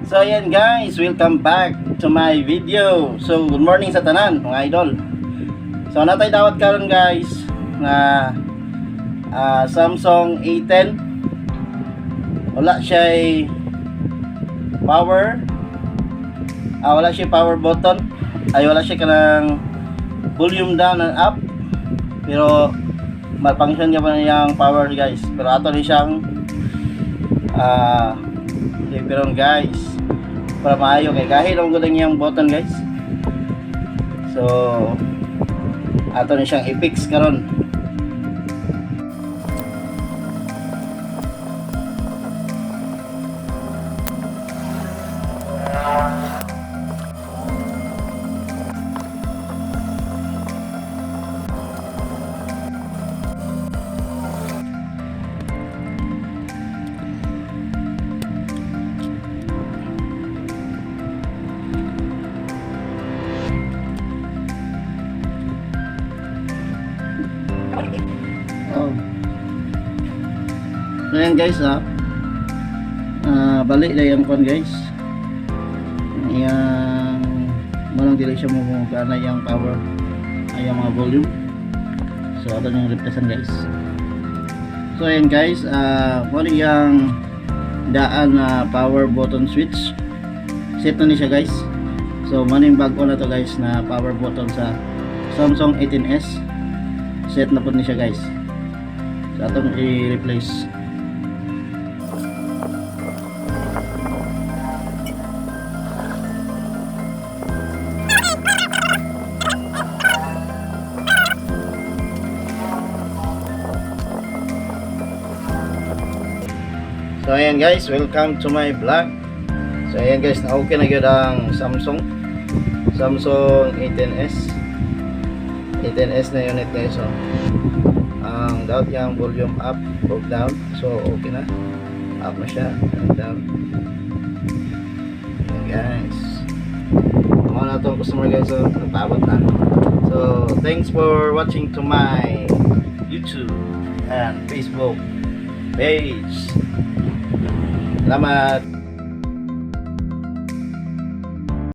So ayan guys, welcome back to my video. So good morning sa tanan mga idol. So natay dawat karon guys na Samsung A10. Wala siya power. Wala siya power button. Wala siya kanang volume down and up. Pero malfunction niya pa niyang power guys. Pero ato ni siyang pero guys para maayo kay kahit ang gudang yung button guys. So ato ni siyang i-fix karon. So yan guys balik na yung kon guys. Yang malang dili siya mo kana yung power ay yung mga volume. So ato yung replacean guys. So yan guys muli yung daan na power button switch. Set na ni siya guys. So maning bago na to guys na power button sa Samsung A10s. Set na po ni siya guys. So atong i-replace. So ayan guys, welcome to my vlog. So ayan guys, na okay na gyud ang Samsung A10s. A10s na unit guys. So ang dapat yung volume up or down. So okay na. Up na siya and down. Ayan guys. Mga na itong customer guys. So nagpaabot na. So thanks for watching to my YouTube and Facebook page. Salamat.